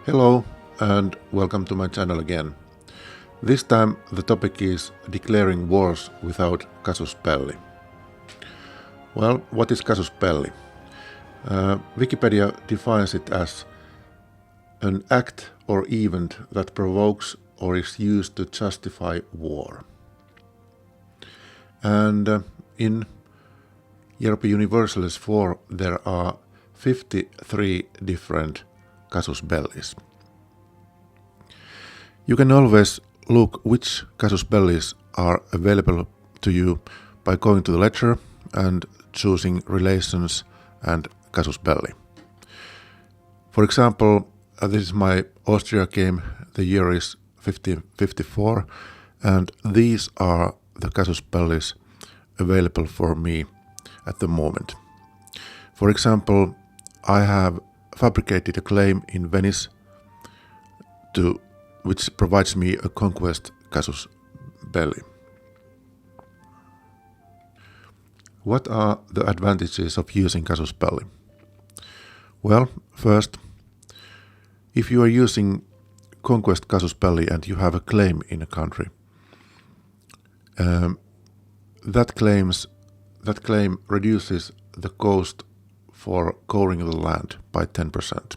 Hello and welcome to my channel again. This time the topic is declaring wars without casus belli. Well, what is casus belli? Wikipedia defines it as an act or event that provokes or is used to justify war. And in Europe Universalis 4 there are 53 different casus bellis. You can always look which casus bellis are available to you by going to the ledger and choosing Relations and casus belli. For example, this is my Austria game, the year is 1554, and these are the casus bellis available for me at the moment. For example, I have fabricated a claim in Venice which provides me a conquest casus belli. What are the advantages of using casus belli? Well, first, if you are using conquest casus belli and you have a claim in a country, that claim reduces the cost for coring the land by 10%.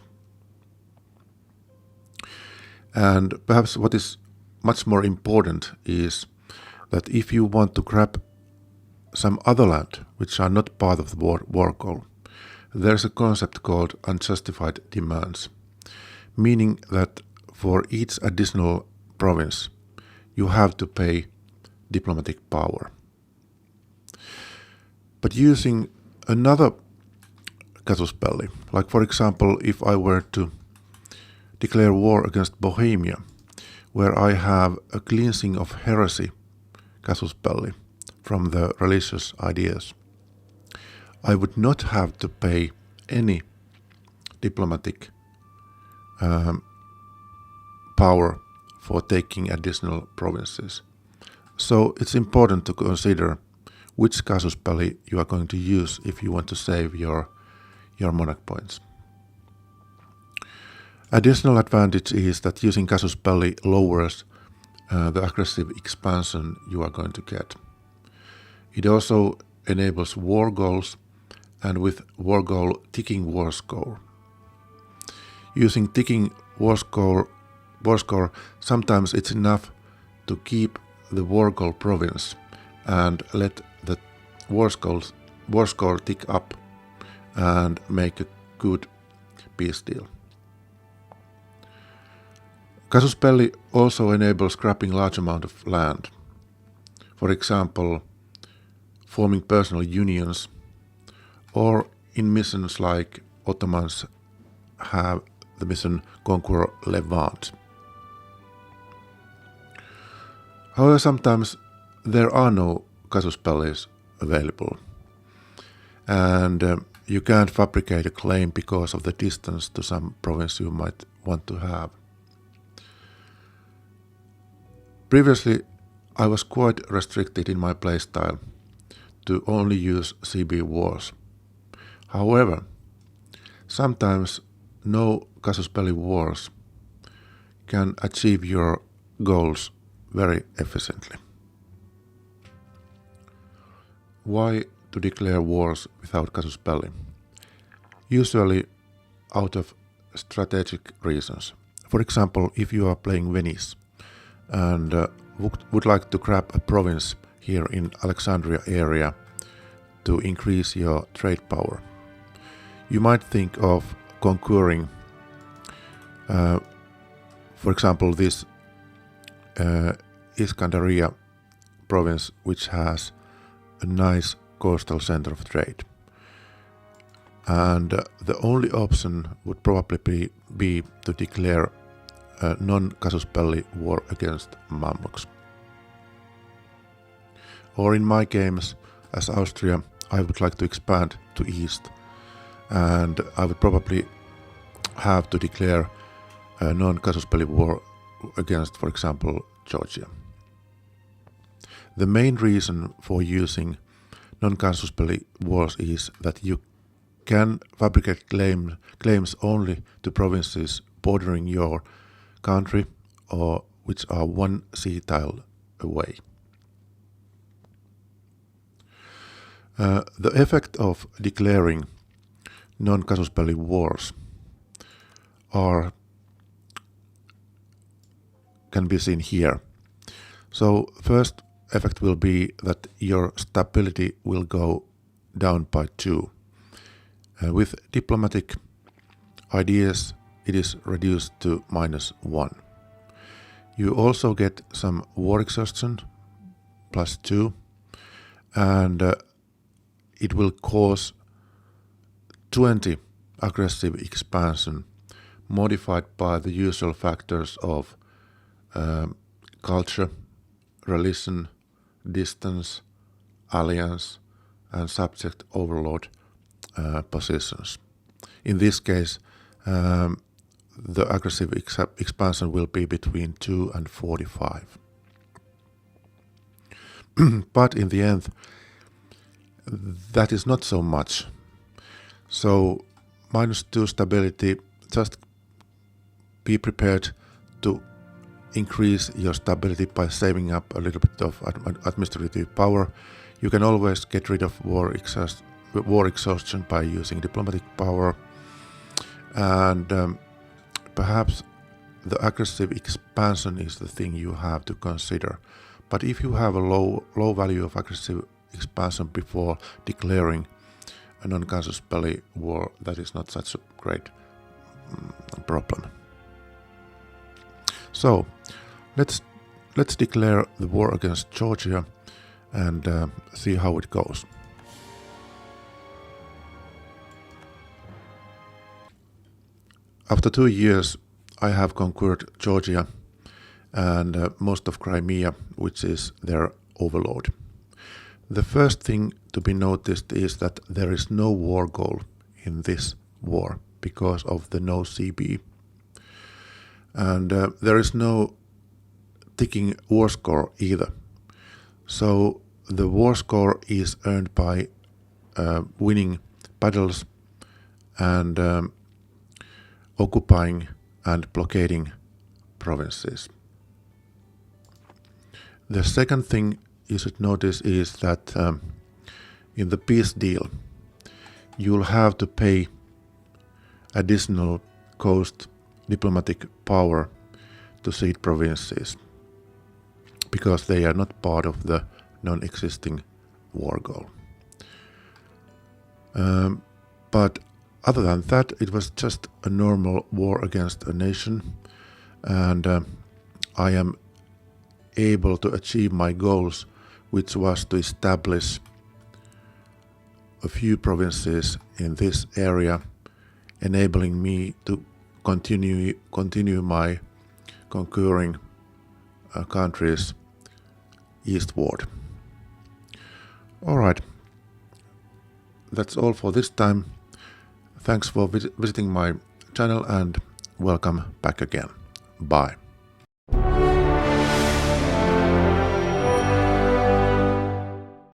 And perhaps what is much more important is that if you want to grab some other land which are not part of the war goal, there's a concept called unjustified demands, meaning that for each additional province you have to pay diplomatic power. But using another casus belli, like for example if I were to declare war against Bohemia, where I have a cleansing of heresy casus belli from the religious ideas, I would not have to pay any diplomatic power for taking additional provinces. So it's important to consider which casus belli you are going to use if you want to save your monarch points. Additional advantage is that using casus belli lowers the aggressive expansion you are going to get. It also enables war goals, and with war goal ticking war score. Using ticking war score, sometimes it's enough to keep the war goal province and let the war score tick up and make a good peace deal. Casus belli also enables scrapping large amount of land. For example, forming personal unions, or in missions like Ottomans have the mission Conquer Levant. However, sometimes there are no casus bellis available, and you can't fabricate a claim because of the distance to some province you might want to have. Previously, I was quite restricted in my playstyle to only use CB wars. However, sometimes no casus belli wars can achieve your goals very efficiently. Why to declare wars without casus belli? Usually out of strategic reasons. For example, if you are playing Venice and would like to grab a province here in Alexandria area to increase your trade power, you might think of conquering, for example, this Iskandaria province, which has a nice coastal center of trade. And the only option would probably be to declare a non-casus belli war against Mamluks. Or in my games, as Austria, I would like to expand to east, and I would probably have to declare a non-casus belli war against, for example, Georgia. The main reason for using non-casus belli wars is that you can fabricate claims only to provinces bordering your country or which are one sea tile away. The effect of declaring non-casus belli wars can be seen here. So first effect will be that your stability will go down by 2. With diplomatic ideas, it is reduced to -1. You also get some war exhaustion, +2, and it will cause 20 aggressive expansion, modified by the usual factors of culture, religion, distance, alliance, and subject overload positions. In this case, the aggressive expansion will be between 2 and 45. But in the end, that is not so much. So -2 stability, just be prepared to increase your stability by saving up a little bit of administrative power. You can always get rid of war exhaustion by using diplomatic power, and perhaps the aggressive expansion is the thing you have to consider. But if you have a low value of aggressive expansion before declaring a non-casus belli war, that is not such a great problem. So let's declare the war against Georgia and see how it goes. After 2 years, I have conquered Georgia and most of Crimea, which is their overlord. The first thing to be noticed is that there is no war goal in this war because of the no CB. And there is no ticking war score either. So the war score is earned by winning battles and occupying and blockading provinces. The second thing you should notice is that in the peace deal, you'll have to pay additional coast diplomatic power to cede provinces because they are not part of the non-existing war goal. But other than that, it was just a normal war against a nation, and I am able to achieve my goals, which was to establish a few provinces in this area, enabling me to continue my conquering countries eastward. All right, that's all for this time. Thanks for visiting my channel and welcome back again. Bye.